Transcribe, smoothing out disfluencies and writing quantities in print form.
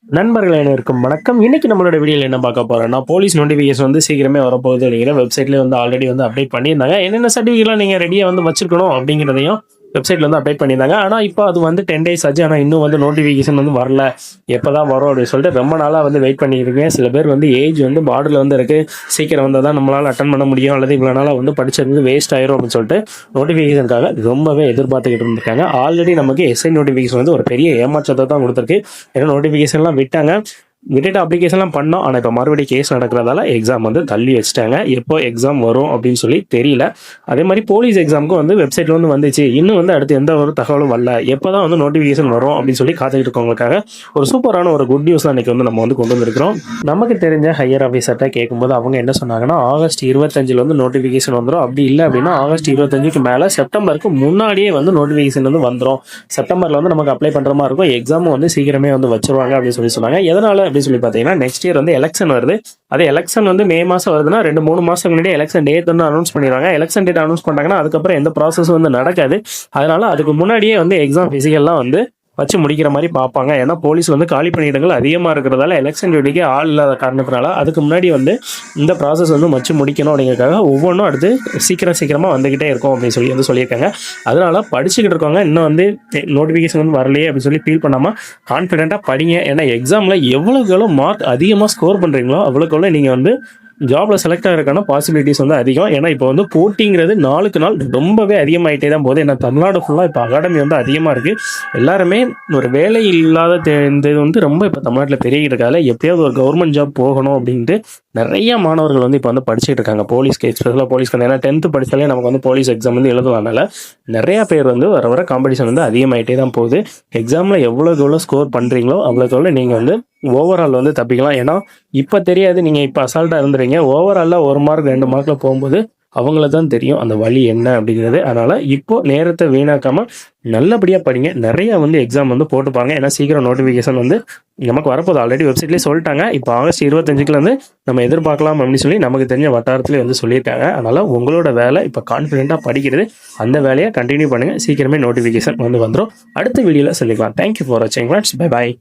நண்பர்கள் அனைவருக்கும் வணக்கம். இன்னைக்கு நம்மளோட வீடியோல என்ன பார்க்க போறோம்னா, போலீஸ் நோட்டிஃபிகேஷன் வந்து சீக்கிரமே வரப்போகுது அப்படிங்கிற வெப்சைட்ல வந்து ஆல்ரெடி வந்து அப்டேட் பண்ணியிருந்தாங்க. என்னென்ன சர்டிஃபிகேட்லாம் நீங்க ரெடியா வந்து வச்சிருக்கணும் அப்படிங்கிறதையும் வெப்சைட்ல வந்து அப்டேட் பண்ணியிருந்தாங்க. ஆனா இப்போ அது வந்து 10 டேஸ் ஆச்சு. ஆனா இன்னும் வந்து நோட்டிஃபிகேஷன் வந்து வரல. எப்பதான் வரும் அப்படின்னு சொல்லிட்டு ரொம்ப நாளா வந்து வெயிட் பண்ணிட்டு இருக்கேன். சில பேர் வந்து ஏஜ் வந்து பார்டர்ல வந்து இருக்கு, சீக்கிரம் வந்தால் தான் நம்மளால அட்டன் பண்ண முடியும், அல்லது இவ்வளோ நாளாக வந்து படிச்சது வந்து வேஸ்ட் ஆயிரும் அப்படின்னு சொல்லிட்டு நோட்டிஃபிகேஷனுக்காக ரொம்பவே எதிர்பார்த்துக்கிட்டு இருந்திருக்காங்க. ஆல்ரெடி நமக்கு எஸ்ஐ நோட்டிஃபிகேஷன் வந்து ஒரு பெரிய ஏமாற்றத்தை தான் கொடுத்துருக்கு. ஏன்னா நோட்டிஃபிகேஷன்லாம் விட்டுட்டு அப்ளிகேஷன்லாம் பண்ணோம். ஆனால் இப்போ மறுபடியும் கேஸ் நடக்கிறதால எக்ஸாம் வந்து தள்ளி வச்சுட்டாங்க. எப்போ எக்ஸாம் வரும் அப்படின்னு சொல்லி தெரியல. அதே மாதிரி போலீஸ் எக்ஸாமுக்கும் வந்து வெப்சைட்ல வந்து வந்துச்சு. இன்னும் வந்து அடுத்து எந்த ஒரு தகவலும் வரல. எப்போ தான் வந்து நோட்டிஃபிகேஷன் வரும் அப்படின்னு சொல்லி காத்துக்கிட்டு இருக்கவங்களுக்காக ஒரு சூப்பரான ஒரு குட் நியூஸ் தான் இன்னைக்கு வந்து நம்ம வந்து கொண்டு வந்திருக்கிறோம். நமக்கு தெரிஞ்ச ஹையர் ஆஃபீஸர்கிட்ட கேட்கும்போது அவங்க என்ன சொன்னாங்கன்னா, ஆகஸ்ட் 25 வந்து நோட்டிஃபிகேஷன் வந்துடும். அப்படி இல்லை அப்படின்னா ஆகஸ்ட் 25க்கு மேலே செப்டம்பருக்கு முன்னாடியே வந்து நோட்டிஃபிகேஷன் வந்து வந்துடும். செப்டம்பரில் வந்து நமக்கு அப்ளை பண்ணுற மாதிரி இருக்கும். எக்ஸாமும் வந்து சீக்கிரமே வந்து வச்சிருவாங்க அப்படின்னு சொல்லி சொன்னாங்க. எதனால அப்படின்னு சொல்லி பார்த்தீங்கன்னா, நெக்ஸ்ட் இயர் வந்து எலெக்ஷன் வருது. அதே எலெக்ஷன் வந்து மே மாதம் வருதுன்னா 2-3 மாதம் முன்னாடி எலெக்ஷன் டேட் வந்து அனௌன்ஸ் பண்ணிடுவாங்க. எலெக்ஷன் டேட் அனௌன்ஸ் பண்ணிட்டாங்கன்னா அதுக்கப்புறம் எந்த ப்ராசஸ் வந்து நடக்காது. அதனால அதுக்கு முன்னாடியே வந்து எக்ஸாம் ஃபிசிக்கல்லாம் வந்து வச்சு முடிக்கிற மாதிரி பார்ப்பாங்க. ஏன்னா போலீஸ் வந்து காலி பணியிடங்கள் அதிகமாக இருக்கிறதால எலெக்ஷன் டியூட்டிக்கு ஆள் இல்லாத காரணத்தினால அதுக்கு முன்னாடி வந்து இந்த ப்ராசஸ் வந்து வச்சு முடிக்கணும் அப்படிங்கிறதுக்காக ஒவ்வொன்றும் அடுத்து சீக்கிரமாக வந்துக்கிட்டே இருக்கும் அப்படின்னு சொல்லி வந்து சொல்லியிருக்காங்க. அதனால படிச்சுக்கிட்டு இருக்கவங்க இன்னும் வந்து நோட்டிஃபிகேஷன் வந்து வரலையே அப்படின்னு சொல்லி ஃபீல் பண்ணாமல் கான்ஃபிடென்ட்டாக படிங்க. ஏன்னா எக்ஸாமில் எவ்வளோக்கு மார்க் அதிகமாக ஸ்கோர் பண்ணுறீங்களோ அவ்வளோக்கு நீங்கள் வந்து ஜாப்ல செலக்ட் ஆகிறதுக்கான பாசிபிலிட்டிஸ் வந்து அதிகம். ஏன்னா இப்போ வந்து போட்டிங்கிறது நாளுக்கு நாள் ரொம்பவே அதிகமாகிட்டே தான் போகுது. ஏன்னா தமிழ்நாடு ஃபுல்லாக இப்போ அகாடமி வந்து அதிகமாக இருக்குது. எல்லாருமே ஒரு வேலை இல்லாத இந்த இது வந்து ரொம்ப இப்போ தமிழ்நாட்டில் பெருகிட்டு இருக்காது. எப்படியாவது ஒரு கவர்மெண்ட் ஜாப் போகணும் அப்படின்ட்டு நிறைய மாணவர்கள் வந்து இப்போ வந்து படிச்சுட்டு இருக்காங்க. போலீஸ்க்கு எஸ்பெஷலாக போலீஸ்க்கு ஏன்னா 10th படித்தாலே நமக்கு வந்து போலீஸ் எக்ஸாம் வந்து எழுதுவாங்கனால நிறையா பேர் வந்து வர காம்படிஷன் வந்து அதிகமாகிட்டே தான் போகுது. எக்ஸாமில் எவ்வளோ ஸ்கோர் பண்ணுறீங்களோ அவ்வளோக்கு நீங்கள் வந்து ஓவரால் வந்து தப்பிக்கலாம். ஏன்னா இப்போ தெரியாது, நீங்கள் இப்போ அசால்ட்டாக இருந்துறீங்க. ஓவராலாக 1 மார்க் 2 மார்க்கில் போகும்போது அவங்கள தான் தெரியும் அந்த வழி என்ன அப்படிங்கிறது. அதனால் இப்போ நேரத்தை வீணாக்காமல் நல்லபடியாக படிங்க. நிறைய வந்து எக்ஸாம் வந்து போட்டுப்பாங்க. ஏன்னா சீக்கிரம் நோட்டிஃபிகேஷன் வந்து நமக்கு வரப்போது. ஆல்ரெடி வெப்சைட்லேயே சொல்லிட்டாங்க. இப்போ ஆகஸ்ட் 25க்குலேருந்து நம்ம எதிர்பார்க்கலாம் அப்படின்னு சொல்லி நமக்கு தெரிஞ்ச வட்டாரத்துலேயே வந்து சொல்லியிருக்காங்க. அதனால் உங்களோட வேலை இப்போ கான்ஃபிடென்ட்டாக படிக்கிறது. அந்த வேலையை கண்டினியூ பண்ணுங்கள். சீக்கிரமே நோட்டிஃபிகேஷன் வந்து வந்துடும். அடுத்த வீடியோவில் சொல்லிக்கலாம். தேங்க்யூ ஃபார் வாட்சிங். Bye bye.